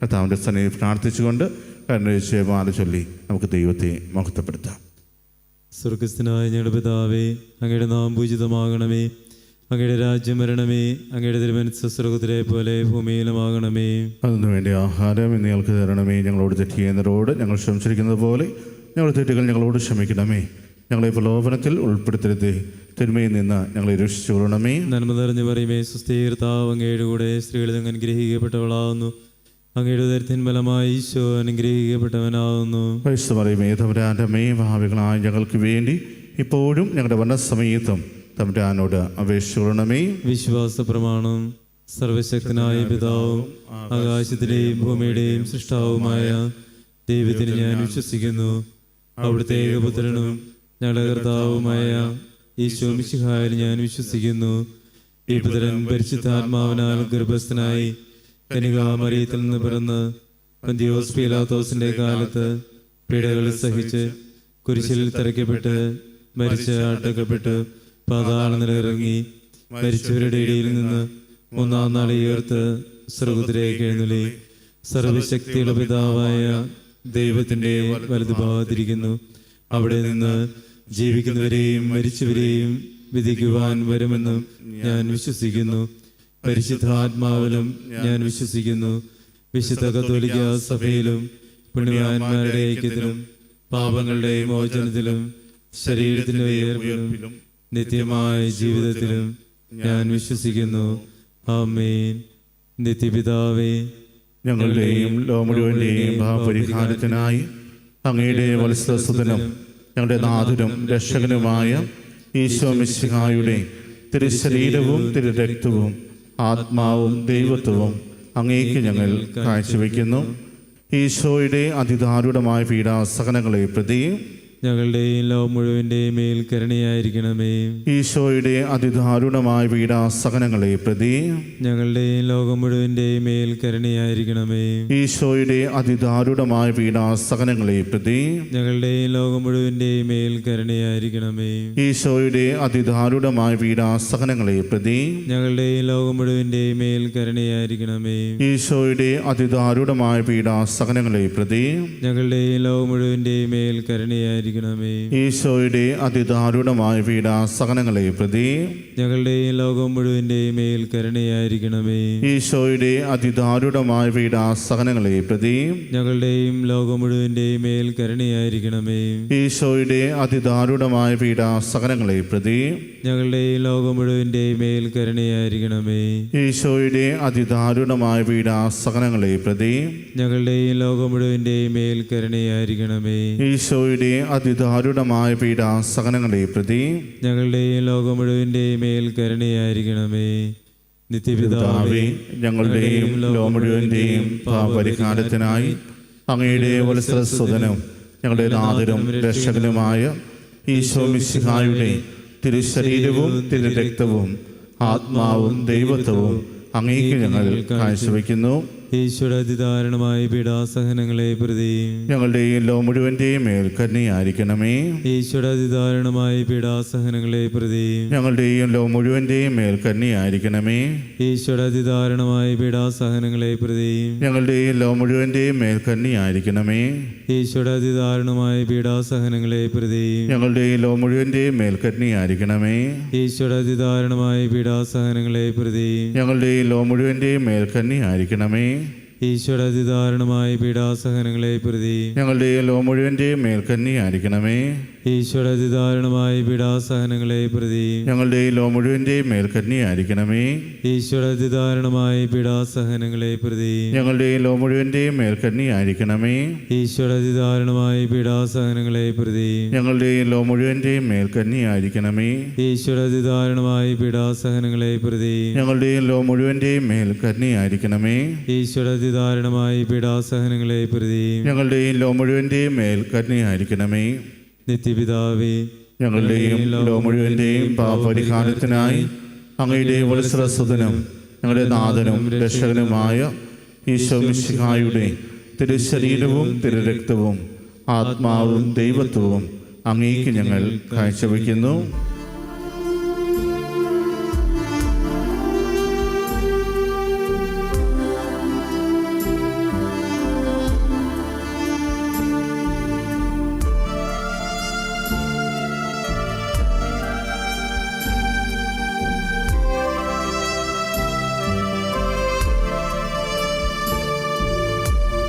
കർത്താവിൻ്റെ സന്നിധിയിൽ പ്രാർത്ഥിച്ചുകൊണ്ട് കരുണ ചൊല്ലി നമുക്ക് ദൈവത്തെ മഹത്വപ്പെടുത്താം. സ്വർഗസ്ഥനായ ഞങ്ങളുടെ പിതാവേ, അങ്ങയുടെ നാമം പൂജിതമാകണമേ. അങ്ങയുടെ രാജ്യം വരണമേ. അങ്ങയുടെ തിരുമനസ്സ് സ്വർഗത്തിലെ പോലെ ഭൂമിയിലുമാകണമേ. അതിനുവേണ്ടി ആഹാരം ഇന്ന് ഞങ്ങൾക്ക് തരണമേ. ഞങ്ങളോട് തെറ്റ് ചെയ്യുന്നവരോട് ഞങ്ങൾ ക്ഷമിച്ചിരിക്കുന്നത് പോലെ ഞങ്ങളുടെ തെറ്റുകൾ ഞങ്ങളോട് ക്ഷമിക്കണമേ. ഞങ്ങളെ പ്രലോഭനത്തിൽ ഉൾപ്പെടുത്തരുതേ, തിന്മയിൽ നിന്ന് ഞങ്ങളെ രക്ഷിച്ചുകൊള്ളണമേ. നന്മ നിറഞ്ഞു പറയുമേ, സുസ്ഥീർത്താവ് അങ്ങയുടെ കൂടെ സ്ത്രീകളിൽ അങ്ങ് അനുഗ്രഹിക്കപ്പെട്ടവളാവുന്നു. അങ്ങയുടെ ഉദരത്തിൻ ഫലമായി ഈശോ അനുഗ്രഹിക്കപ്പെട്ടവനാവുന്നു. പറയുമേ, തമ്പുരാൻ്റെ ഭാവികളായ ഞങ്ങൾക്ക് വേണ്ടി ഇപ്പോഴും ഞങ്ങളുടെ മരണസമയത്തും തമ്പുരാനോട് അപേക്ഷിച്ചുകൊള്ളണമേ. വിശ്വാസ പ്രമാണം. സർവശക്തനായ പിതാവും ആകാശത്തിലെയും ഭൂമിയുടെയും സൃഷ്ടാവുമായ ദൈവത്തിന് ഞാൻ വിശ്വസിക്കുന്നു. അവിടുത്തെ ഏകപുത്രനും ഞങ്ങളുടെ കർത്താവുമായ ഈശോ മിശിഹായിൽ ഞാൻ വിശ്വസിക്കുന്നു. ഈ പുത്രൻ പരിശുദ്ധാത്മാവിനാൽ ഗർഭസ്ഥനായി കന്യകാമറിയത്തിൽ നിന്ന് പിറന്ന് പന്തിയോസ് പീലാത്തോസിന്റെ കാലത്ത് പീഡകൾ സഹിച്ച് കുരിശിൽ തറയ്ക്കപ്പെട്ട് മരിച്ച് അടക്കപ്പെട്ട് പാതാള നിലയിറങ്ങി മരിച്ചവരുടെ ഇടയിൽ നിന്ന് മൂന്നാം നാൾ ഉയർത്ത് സ്വർഗ്ഗത്തിലേക്ക് എഴുന്നള്ളി സർവശക്തിയുള്ള പിതാവായ ദൈവത്തിന്റെ വലതുഭാഗത്തിരിക്കുന്നു. അവിടെ നിന്ന് ജീവിക്കുന്നവരെയും മരിച്ചവരെയും വിധിക്കുവാൻ വരുമെന്നും ഞാൻ വിശ്വസിക്കുന്നു. പരിശുദ്ധാത്മാവിലും ഞാൻ വിശ്വസിക്കുന്നു. വിശുദ്ധ കത്തോലിക്ക സഭയിലും പുണ്യവാന്മാരുടെ ഐക്യത്തിലും പാപങ്ങളുടെ മോചനത്തിലും ശരീരത്തിന്റെ ഉയർപ്പിലും നിത്യമായ ജീവിതത്തിലും ഞാൻ വിശ്വസിക്കുന്നു. ആമേൻ. നിത്യപിതാവേ, ഞങ്ങളുടെയും ലോകം മുഴുവൻ്റെയും പാപപരിഹാരത്തിനായി അങ്ങയുടെ വത്സലസുതനും ഞങ്ങളുടെ നാഥനും രക്ഷകനുമായ ഈശോ മിശിഹായുടെ തിരുശരീരവും തിരുരക്തവും ആത്മാവും ദൈവത്വവും അങ്ങേക്ക് ഞങ്ങൾ കാഴ്ചവെക്കുന്നു. ഈശോയുടെ അതിദാരുണമായ പീഡാസഹനങ്ങളെ പ്രതി ഞങ്ങളുടെയും ലോകം മുഴുവൻ്റെയും മേൽ കരുണയായിരിക്കണമേ. ഈശോയുടെ അതിദാരുണമായ പീഡാസഹനങ്ങളെ പ്രതി ഞങ്ങളുടെയും ലോകം മുഴുവൻ്റെയും മേൽ കരുണയായിരിക്കണമേ. ഈശോയുടെ അതിദാരുണമായ പീഡാസഹനങ്ങളെ പ്രതി ഞങ്ങളുടെയും ലോകം മുഴുവൻ്റെയും മേൽ കരുണയായിരിക്കണമേ. ഈശോയുടെ അതിദാരുണമായ പീഡാസഹനങ്ങളെ പ്രതി ഞങ്ങളുടെയും ലോകം മുഴുവൻ്റെയും മേൽ കരുണയായിരിക്കണമേ. ഈശോയുടെ അതിദാരുണമായ പീഡാസഹനങ്ങളെ പ്രതി ഞങ്ങളുടെയും ലോകം മുഴുവൻ്റെയും മേൽ കരുണയായിരിക്കണമേ. ഈശോയുടെ അതിദാരുണമായ പീഡാസഹനങ്ങളെ പ്രതി ഞങ്ങളുടെയും ലോകം മുഴുവൻ്റെയും മേൽ കരുണയായിരിക്കണമേ. ഈശോയുടെ അതിദാരുണമായ പീഡാസഹനങ്ങളെ പ്രതി ഞങ്ങളുടെയും ലോകം മുഴുവൻ്റെയും മേൽ കരുണയായിരിക്കണമേ. ഈശോയുടെ അതിദാരുണമായ പീഡാസഹനങ്ങളെ പ്രതി ഞങ്ങളുടെയും ലോകം മുഴുവൻ്റെയും മേൽ കരുണയായിരിക്കണമേ. ഈശോയുടെ അതിദാരുണമായ പീഡാസഹനങ്ങളെ പ്രതി ഞങ്ങളുടെയും ലോകം മുഴുവൻ്റെയും മേൽ കരുണയായിരിക്കണമേ. ഈശോയുടെ അതിദാരുണമായ പീഡാസഹനങ്ങളെ പ്രതി ഞങ്ങളുടെയും ലോകം മുഴുവൻ്റെയും മേൽ കരുണയായിരിക്കണമേ. നിത്യപിതാവേ, ഞങ്ങളുടെയും ലോകം മുഴുവൻ്റെയും പാപപരിഹാരത്തിനായി അങ്ങയുടെ വത്സലസുതനും ഞങ്ങളുടെ നാഥനും രക്ഷകനുമായ ഈശോ മിശിഹായുടെ തിരുശരീരവും തിരുരക്തവും ആത്മാവും ദൈവത്വവും അങ്ങേക്ക് ഞങ്ങൾ കാഴ്ചവെക്കുന്നു. ഈശോയുടെ അതിദാരുണമായ പീഡാസഹനങ്ങളെ പ്രതി ഞങ്ങളുടെയും ലോകം മുഴുവൻ്റെയും മേൽ കരുണയായിരിക്കണമേ. ഈശോയുടെ അതിദാരുണമായ പീഡാസഹനങ്ങളെ പ്രതി ഞങ്ങളുടെയും ലോകം മുഴുവൻ്റെയും മേൽ കരുണയായിരിക്കണമേ. ഈശോയുടെ അതിദാരുണമായ പീഡാസഹനങ്ങളെ പ്രതി ഞങ്ങളുടെയും ലോകം മുഴുവൻ്റെയും മേൽ കരുണയായിരിക്കണമേ. ഈശോയുടെ അതിദാരുണമായ പീഡാസഹനങ്ങളെ പ്രതി ഞങ്ങളുടെയും ലോകം മുഴുവൻ്റെയും മേൽ കരുണയായിരിക്കണമേ. ഈശോയുടെ അതിദാരുണമായ പീഡാസഹനങ്ങളെ പ്രതി ഞങ്ങളുടെയും ലോകം മുഴുവൻ്റെയും മേൽ കരുണയായിരിക്കണമേ. ഈശോയുടെ അതിദാരുണമായ പീഡാസഹനങ്ങളെ പ്രതി ഞങ്ങളുടെയും ലോകം മുഴുവൻ്റെയും മേൽ കരുണയായിരിക്കണമേ. ഈശോയുടെ അതിദാരുണമായ പീഡാസഹനങ്ങളെ പ്രതി ഞങ്ങളുടെയും ലോകം മുഴുവൻ്റെയും മേൽ കരുണയായിരിക്കണമേ. ഈശോയുടെ അതിദാരുണമായ പീഡാസഹനങ്ങളെ പ്രതി ഞങ്ങളുടെയും ലോകം മുഴുവൻ്റെയും മേൽ കരുണയായിരിക്കണമേ. ഈശോയുടെ അതിദാരുണമായ പീഡാസഹനങ്ങളെ പ്രതി ഞങ്ങളുടെയും ലോകം മുഴുവൻ്റെയും മേൽ കരുണയായിരിക്കണമേ. ഈശോയുടെ അതിദാരുണമായ പീഡാസഹനങ്ങളെ പ്രതി ഞങ്ങളുടെയും ലോകം മുഴുവൻ്റെയും മേൽ കരുണയായിരിക്കണമേ. ഈശോയുടെ അതിദാരുണമായ പീഡാസഹനങ്ങളെ പ്രതി ഞങ്ങളുടെയും ലോകം മുഴുവൻ്റെയും മേൽ കരുണയായിരിക്കണമേ. നിത്യപിതാവേ, ഞങ്ങളുടെയും ലോകം മുഴുവൻ്റെയും പാപപരിഹാരത്തിനായി അങ്ങയുടെ വത്സലസുതനും ഞങ്ങളുടെ നാഥനും രക്ഷകനുമായ ഈശോ മിശിഹായുടെ തിരുശരീരവും തിരുരക്തവും ആത്മാവും ദൈവത്വവും അങ്ങേക്ക് ഞങ്ങൾ കാഴ്ചവെക്കുന്നു.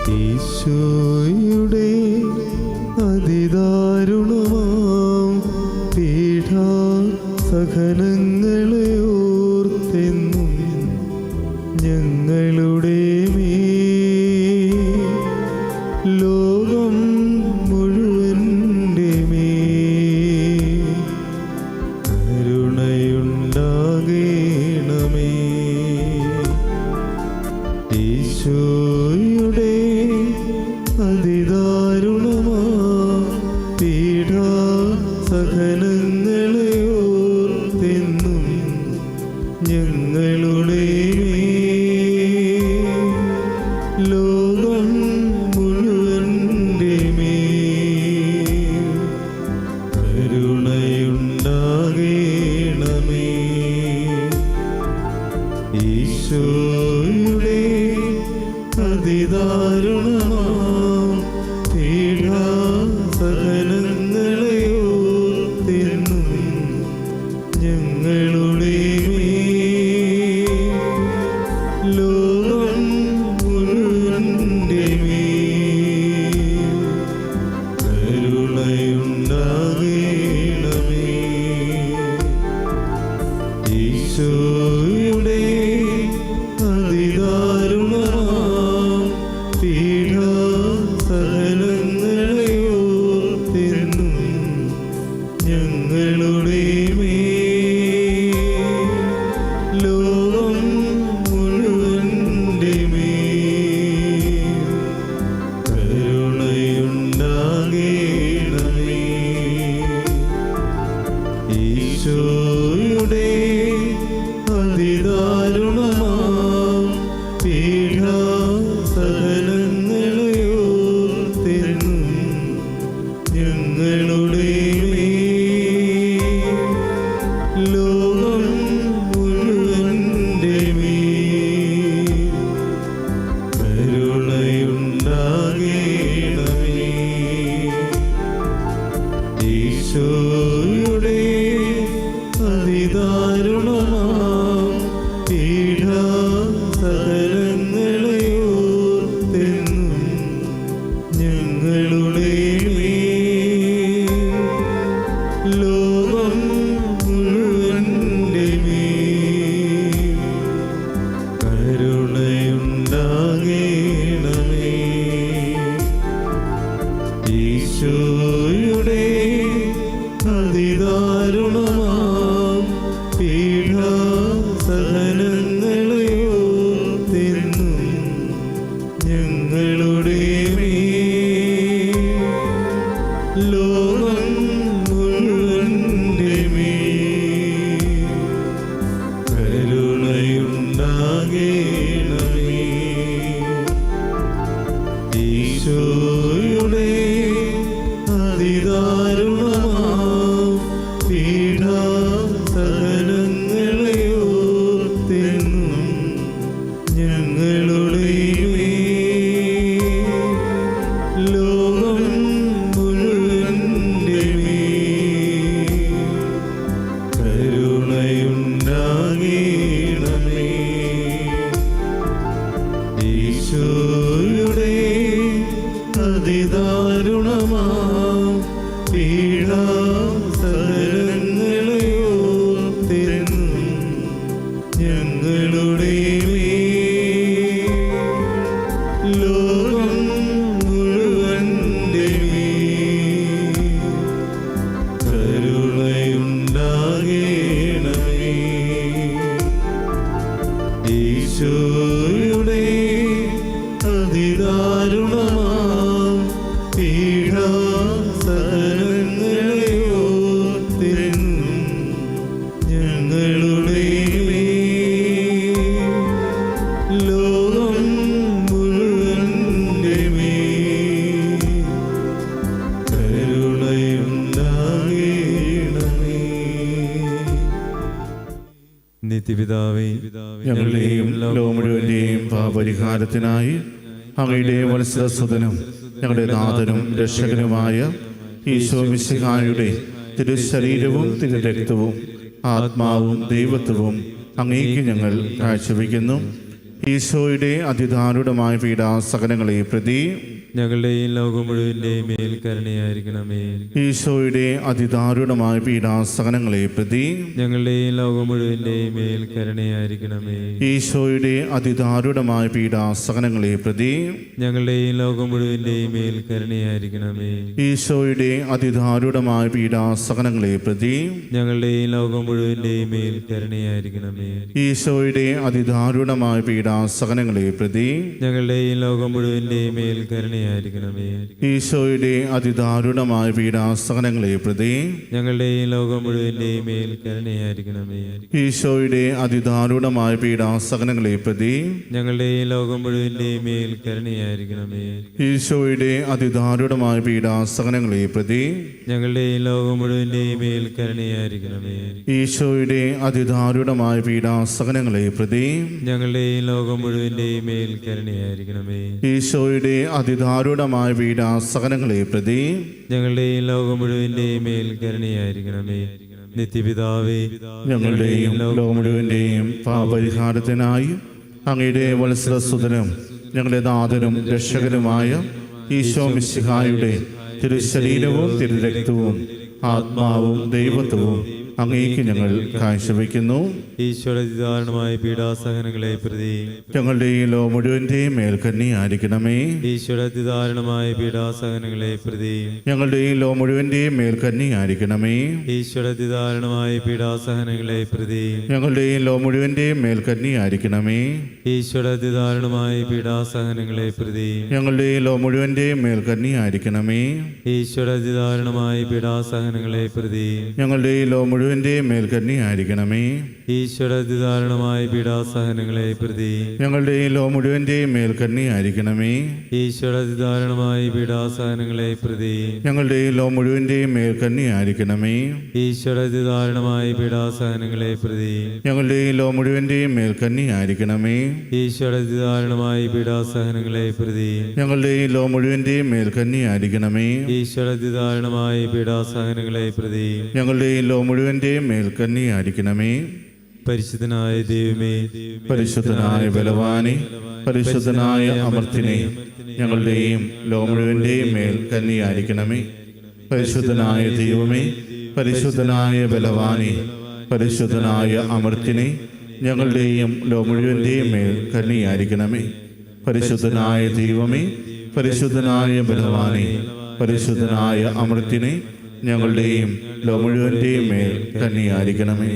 ഈശോയുടെ അതിദാരുണമാം പീഡാസഹനങ്ങളെ ഓർത്തെന്നും ഞങ്ങളുടെ മേൽ ലോകം മുഴുവൻ്റെ മേൽ കരുണയുണ്ടാകണമേ. ഈശോയുടെ അതിദാരുണമാം പീഡാസഹനങ്ങളെ ഓർത്തെന്നും ഞങ്ങളുടെ ലോകം മുഴുവൻ്റെ മേൽ കരുണയുണ്ടാകണമേ. ഈശോയുടെ അതിദാരുണമാം പീഡാസഹനങ്ങളെ ഓർത്തെന്നും ഞങ്ങളുടെ ലോകം മുഴുവൻ്റെ മേൽ കരുണയുണ്ടാകണമേ. ഈശോയുടെ അതിദാരുണമാം പീഡാസഹനങ്ങളെ ഓർത്തെന്നും ഞങ്ങളുടെ ലോകം മുഴുവൻ്റെ മേൽ കരുണയുണ്ടാകണമേ. ഈശോയുടെ അതിദാരുണമാം പീഡാസഹനങ്ങളെ ഓർത്തെന്നും ഞങ്ങളുടെ ലോകം മുഴുവൻ്റെ മേൽ കരുണയുണ്ടാകണമേ. ഈശോയുടെ അതിദാരുണമാം പീഡാസഹനങ്ങളെ ഓർത്തെന്നും ഞങ്ങളുടെ ലോകം മുഴുവൻ്റെ മേൽ കരുണയുണ്ടാകണമേ. ഈശോയുടെ അതിദാരുണമാം പീഡാസഹനങ്ങളെ ഓർത്തെന്നും ഞങ്ങളുടെ ലോകം മുഴുവൻ്റെ മേൽ കരുണയുണ്ടാകണമേ. ഈശോയുടെ അതിദാരുണമാം പീഡാസഹനങ്ങളെ ഓർത്തെന്നും ഞങ്ങളുടെ ലോകം മുഴുവൻ്റെ മേൽ കരുണയുണ്ടാകണമേ. ഈശോയുടെ അതിദാരുണമാം പീഡാസഹനങ്ങളെ ഓർത്തെന്നും ഞങ്ങളുടെ ലോകം മുഴുവൻ്റെ മേൽ കരുണയുണ്ടാകണമേ. ഈശോയുടെ അതിദാരുണമാം പീഡാസഹനങ്ങളെ ഓർത്തെന്നും ഞങ്ങളുടെ ലോകം മുഴുവൻ്റെ മേൽ കരുണയുണ്ടാകണമേ. നിത്യപിതാവേ, ഞങ്ങളുടെയും ലോകം മുഴുവൻ്റെയും പാപപരിഹാരത്തിനായി അങ്ങയുടെ വത്സരസുതനും ഞങ്ങളുടെ നാഥനും രക്ഷകനുമായ ഈശോ മിശിഹായുടെ തിരുശരീരവും തിരുരക്തവും ആത്മാവും ദൈവത്വവും അങ്ങേക്ക് ഞങ്ങൾ കാഴ്ചവെക്കുന്നു. ഈശോയുടെ അതിദാരുണമായ പീഡാസഹനങ്ങളെ പ്രതി ഞങ്ങളുടെയും ലോകം മുഴുവൻ്റെയും മേൽ കരുണയായിരിക്കണമേ. ഈശോയുടെ അതിദാരുണമായ പീഡാസഹനങ്ങളെ പ്രതി ഞങ്ങളുടെയും ലോകം മുഴുവൻ്റെയും മേൽ കരുണയായിരിക്കണമേ. ഈശോയുടെ അതിദാരുണമായ പീഡാസഹനങ്ങളെ പ്രതി ഞങ്ങളുടെയും ലോകം മുഴുവൻ്റെയും മേൽ കരുണയായിരിക്കണമേ. ഈശോയുടെ അതിദാരുണമായ പീഡാസഹനങ്ങളെ പ്രതി ഞങ്ങളുടെയും ലോകം മുഴുവൻ്റെയും മേൽ കരുണയായിരിക്കണമേ. ഈശോയുടെ അതിദാരുണമായ പീഡാസഹനങ്ങളെ പ്രതി ഞങ്ങളുടെയും ലോകം മുഴുവൻ്റെയും മേൽ കരുണയായിരിക്കണമേ. ഈശോയുടെ അതിദാരുണമായ പീഡാസഹനങ്ങളെ പ്രതി ഞങ്ങളുടെയും ലോകം മുഴുവൻ്റെയും മേൽ കരുണയായിരിക്കണമേ. ഈശോയുടെ അതിദാരുണമായ പീഡാസഹനങ്ങളെ പ്രതി ഞങ്ങളുടെയും ലോകം മുഴുവൻ്റെയും മേൽ കരുണയായിരിക്കണമേ. ഈശോയുടെ അതിദാരുണമായ പീഡാസഹനങ്ങളെ പ്രതി ഞങ്ങളുടെയും ലോകം മുഴുവൻ്റെയും മേൽ കരുണയായിരിക്കണമേ. ഈശോയുടെ അതിദാരുണമായ പീഡാസഹനങ്ങളെ പ്രതി ഞങ്ങളുടെയും ലോകം മുഴുവൻ്റെയും മേൽ കരുണയായിരിക്കണമേ. ഈശോയുടെ അതിദാരുണമായ പീഡാസഹനങ്ങളെ പ്രതി ഞങ്ങളുടെയും ലോകം മുഴുവൻ്റെയും മേൽ കരുണയായിരിക്കണമേ. നിത്യപിതാവേ, ഞങ്ങളുടെയും ലോകം മുഴുവൻ്റെയും പാപപരിഹാരത്തിനായി അങ്ങയുടെ വത്സരസുതനും ഞങ്ങളുടെ നാഥനും രക്ഷകനുമായ ഈശോ മിശിഹായുടെ തിരുശരീരവും തിരുരക്തവും ആത്മാവും ദൈവത്വവും അങ്ങേക്ക് ഞങ്ങൾ കാഴ്ചവെക്കുന്നു. ഈശ്വരധാരണമായ പീഡാസഹനങ്ങളെ പ്രതി ഞങ്ങളുടെ ഈ ലോ മുഴുവൻ്റെയും മേൽക്കന്നിയായിരിക്കണമേ. ഈശ്വരധാരണമായ പീഡാസഹനങ്ങളെ പ്രതി ഞങ്ങളുടെ ഈ ലോ മുഴുവൻ്റെയും മേൽക്കന്നിയായിരിക്കണമേ. ഈശ്വരധാരണമായ പീഡാസഹനങ്ങളെ പ്രതി ഞങ്ങളുടെ ഈ ലോ മുഴുവൻ്റെയും മേൽക്കന്നിയായിരിക്കണമേ. ഈശ്വരധാരണമായ പീഡാസഹനങ്ങളെ പ്രതി ഞങ്ങളുടെ ഈ ലോ മുഴുവൻ്റെയും മേൽക്കന്നിയായിരിക്കണമേ. ഈശ്വരധാരണമായ പീഡാസഹനങ്ങളെ പ്രതി ഞങ്ങളുടെ ഈ ലോ മുഴുവൻ്റെയും മേൽക്കന്നിയായിരിക്കണമേ. ഈശ്വരധാരണമായ പീഡാസഹനങ്ങളെ പ്രതി ഞങ്ങളുടെ ഈ ലോ മുഴുവൻ്റെയും മേൽക്കന്നിയായിരിക്കണമേ. ഈശ്വരധാരണമായ പീഡാസഹനങ്ങളെ പ്രതി ഞങ്ങളുടെ ഈ ലോ മുഴുവൻ്റെയും മേൽക്കന്നിയായിരിക്കണമേ. ഈശ്വരധാരണമായ പീഡാസഹനങ്ങളെ പ്രതി ഞങ്ങളുടെ ഈ ലോ മുഴുവൻ്റെയും മേൽക്കന്നിയായിരിക്കണമേ. ഈശ്വരധാരണമായ പീഡാസഹനങ്ങളെ പ്രതി ഞങ്ങളുടെ ഈ ലോ മുഴുവൻ്റെയും മേൽക്കന്നിയായിരിക്കണമേ. ഈശ്വരധാരണമായ പീഡാസഹനങ്ങളെ പ്രതി ഞങ്ങളുടെ ഈ ലോ മുഴുവൻ്റെയും മേൽക്കന്നിയായിരിക്കണമേ. പരിശുദ്ധനായ ദൈവമേ, പരിശുദ്ധനായ ബലവാനെ, പരിശുദ്ധനായ അമർത്തിനെ, ഞങ്ങളുടെയും ലോ മുഴുവൻ്റെയും മേൽക്കന്നിയായിരിക്കണമേ. പരിശുദ്ധനായ ദൈവമേ, പരിശുദ്ധനായ ബലവാനെ, പരിശുദ്ധനായ അമർത്തിനെ, ഞങ്ങളുടെയും ലോ മുഴുവൻ്റെയും മേൽക്കന്നിയായിരിക്കണമേ. പരിശുദ്ധനായ ദൈവമേ, പരിശുദ്ധനായ ബലവാനെ, പരിശുദ്ധനായ അമർത്തിനെ, ഞങ്ങളുടെയും ലോ മുഴുവൻ്റെയും മേൽ കന്നിയായിരിക്കണമേ.